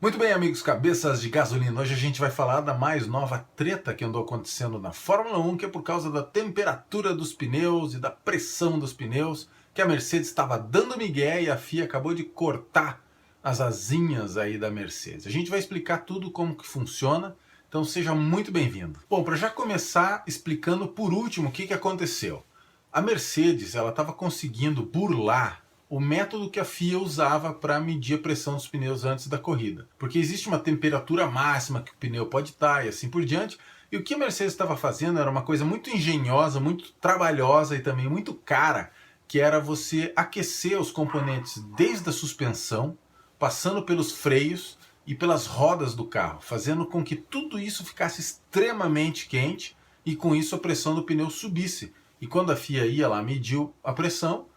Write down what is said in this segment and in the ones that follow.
Muito bem, amigos cabeças de gasolina, hoje a gente vai falar da mais nova treta que andou acontecendo na Fórmula 1, que é por causa da temperatura dos pneus e da pressão dos pneus, que a Mercedes estava dando migué e a FIA acabou de cortar as asinhas aí da Mercedes. A gente vai explicar tudo como que funciona, então seja muito bem-vindo. Bom, para já começar explicando por último o que aconteceu. A Mercedes ela estava conseguindo burlar o método que a FIA usava para medir a pressão dos pneus antes da corrida. Porque existe uma temperatura máxima que o pneu pode estar e assim por diante. E o que a Mercedes estava fazendo era uma coisa muito engenhosa, muito trabalhosa e também muito cara, que era você aquecer os componentes desde a suspensão, passando pelos freios e pelas rodas do carro, fazendo com que tudo isso ficasse extremamente quente e com isso a pressão do pneu subisse. E quando a FIA ia lá mediu a pressão,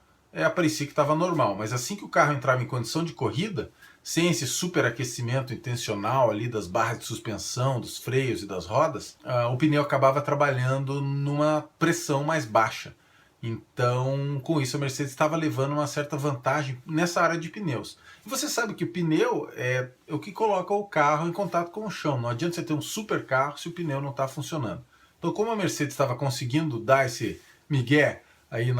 parecia que estava normal, mas assim que o carro entrava em condição de corrida, sem esse superaquecimento intencional ali das barras de suspensão, dos freios e das rodas, o pneu acabava trabalhando numa pressão mais baixa. Então, com isso, a Mercedes estava levando uma certa vantagem nessa área de pneus. E você sabe que o pneu é o que coloca o carro em contato com o chão. Não adianta você ter um super carro se o pneu não está funcionando. Então, como a Mercedes estava conseguindo dar esse migué aí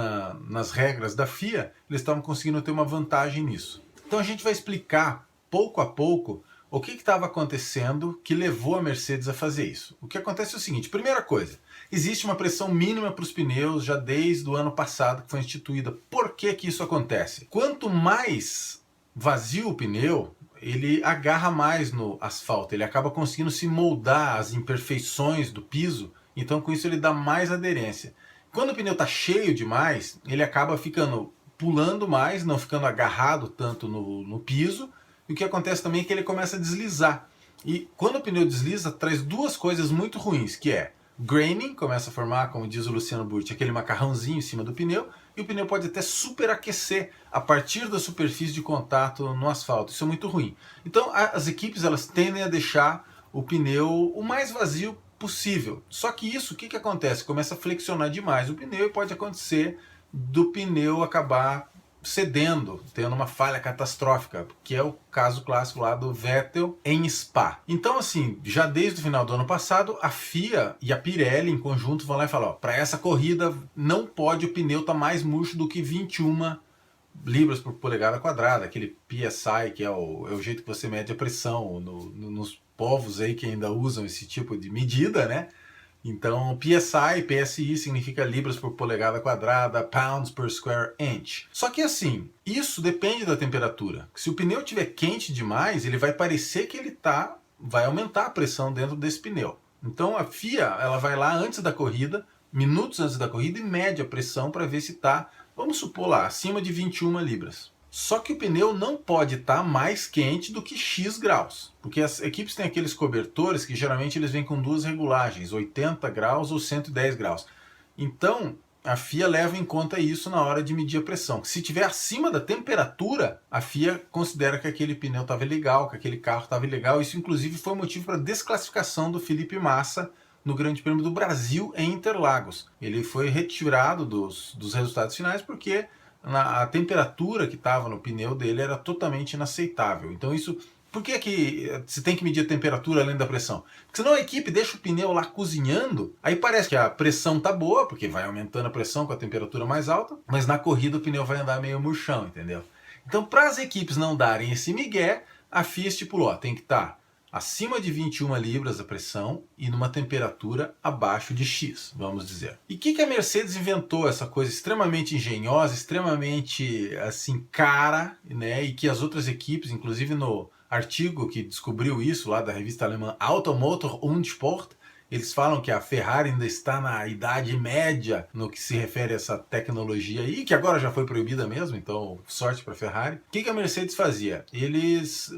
nas regras da FIA, eles estavam conseguindo ter uma vantagem nisso. Então a gente vai explicar pouco a pouco o que estava acontecendo que levou a Mercedes a fazer isso. O que acontece é o seguinte: primeira coisa, existe uma pressão mínima para os pneus já desde o ano passado que foi instituída. Por que isso acontece? Quanto mais vazio o pneu, ele agarra mais no asfalto, ele acaba conseguindo se moldar às imperfeições do piso, então com isso ele dá mais aderência. Quando o pneu está cheio demais, ele acaba ficando pulando mais, não ficando agarrado tanto no piso, e o que acontece também é que ele começa a deslizar. E quando o pneu desliza, traz duas coisas muito ruins, que é graining, começa a formar, como diz o Luciano Burti, aquele macarrãozinho em cima do pneu, e o pneu pode até superaquecer a partir da superfície de contato no asfalto. Isso é muito ruim. Então as equipes elas tendem a deixar o pneu o mais vazio possível. Só que isso, o que acontece? Começa a flexionar demais o pneu e pode acontecer do pneu acabar cedendo, tendo uma falha catastrófica, que é o caso clássico lá do Vettel em Spa. Então assim, já desde o final do ano passado, a FIA e a Pirelli em conjunto vão lá e falam, ó, para essa corrida não pode o pneu estar mais murcho do que 21 libras por polegada quadrada, aquele PSI, que é o jeito que você mede a pressão nos povos aí que ainda usam esse tipo de medida, né? Então, PSI, PSI significa libras por polegada quadrada, pounds per square inch. Só que assim, isso depende da temperatura. Se o pneu estiver quente demais, ele vai parecer que vai aumentar a pressão dentro desse pneu. Então a FIA, ela vai lá antes da corrida, minutos antes da corrida, e mede a pressão para ver se está, vamos supor lá, acima de 21 libras. Só que o pneu não pode estar mais quente do que X graus, porque as equipes têm aqueles cobertores que geralmente eles vêm com duas regulagens, 80 graus ou 110 graus. Então a FIA leva em conta isso na hora de medir a pressão. Se estiver acima da temperatura, a FIA considera que aquele pneu estava legal, que aquele carro estava ilegal. Isso inclusive foi motivo para a desclassificação do Felipe Massa no Grande Prêmio do Brasil em Interlagos. Ele foi retirado dos resultados finais porque a temperatura que estava no pneu dele era totalmente inaceitável. Então isso, por que você tem que medir a temperatura além da pressão? Porque senão a equipe deixa o pneu lá cozinhando, aí parece que a pressão tá boa, porque vai aumentando a pressão com a temperatura mais alta, mas na corrida o pneu vai andar meio murchão, entendeu? Então para as equipes não darem esse migué, a FIA estipulou, ó, tem que estar acima de 21 libras a pressão e numa temperatura abaixo de X, vamos dizer. E o que a Mercedes inventou? Essa coisa extremamente engenhosa, extremamente assim cara, né? E que as outras equipes, inclusive no artigo que descobriu isso lá da revista alemã Automotor und Sport, eles falam que a Ferrari ainda está na idade média no que se refere a essa tecnologia aí, que agora já foi proibida mesmo, então sorte para a Ferrari. O que a Mercedes fazia? Eles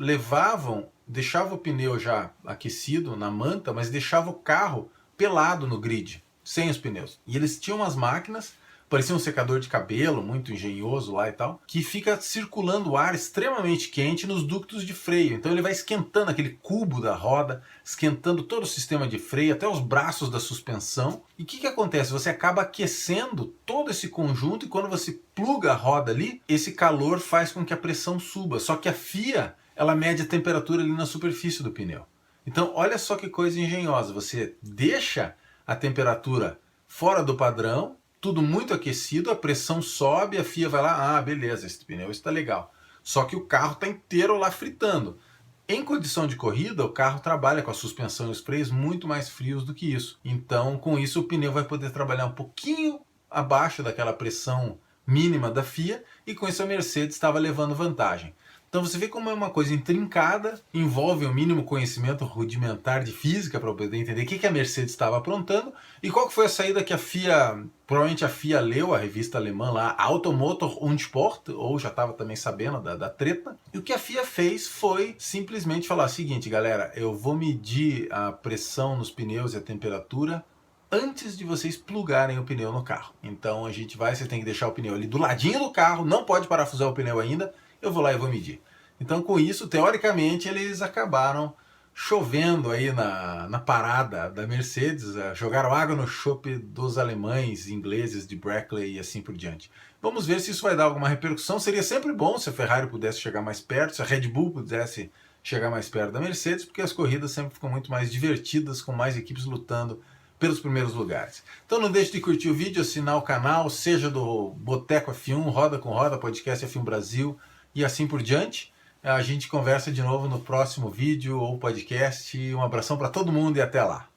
deixavam o pneu já aquecido na manta, mas deixava o carro pelado no grid, sem os pneus. E eles tinham umas máquinas, parecia um secador de cabelo, muito engenhoso lá e tal, que fica circulando ar extremamente quente nos ductos de freio. Então ele vai esquentando aquele cubo da roda, esquentando todo o sistema de freio, até os braços da suspensão. E o que acontece? Você acaba aquecendo todo esse conjunto e quando você pluga a roda ali, esse calor faz com que a pressão suba. Só que a FIA, ela mede a temperatura ali na superfície do pneu. Então, olha só que coisa engenhosa. Você deixa a temperatura fora do padrão, tudo muito aquecido, a pressão sobe, a FIA vai lá, beleza, esse pneu está legal. Só que o carro está inteiro lá fritando. Em condição de corrida, o carro trabalha com a suspensão e os freios muito mais frios do que isso. Então, com isso, o pneu vai poder trabalhar um pouquinho abaixo daquela pressão mínima da FIA, e com isso a Mercedes estava levando vantagem. Então você vê como é uma coisa intrincada, envolve o mínimo conhecimento rudimentar de física para poder entender o que a Mercedes estava aprontando e qual foi a saída que a FIA, provavelmente a FIA leu, a revista alemã lá, Automotor und Sport, ou já estava também sabendo da treta. E o que a FIA fez foi simplesmente falar o seguinte, galera, eu vou medir a pressão nos pneus e a temperatura antes de vocês plugarem o pneu no carro. Então você tem que deixar o pneu ali do ladinho do carro, não pode parafusar o pneu ainda, eu vou lá e vou medir. Então, com isso, teoricamente, eles acabaram chovendo aí na parada da Mercedes, jogaram água no chope dos alemães, ingleses de Brackley e assim por diante. Vamos ver se isso vai dar alguma repercussão. Seria sempre bom se a Ferrari pudesse chegar mais perto, se a Red Bull pudesse chegar mais perto da Mercedes, porque as corridas sempre ficam muito mais divertidas, com mais equipes lutando pelos primeiros lugares. Então não deixe de curtir o vídeo, assinar o canal, seja do Boteco F1, Roda com Roda, Podcast F1 Brasil e assim por diante. A gente conversa de novo no próximo vídeo ou podcast. Um abração para todo mundo e até lá.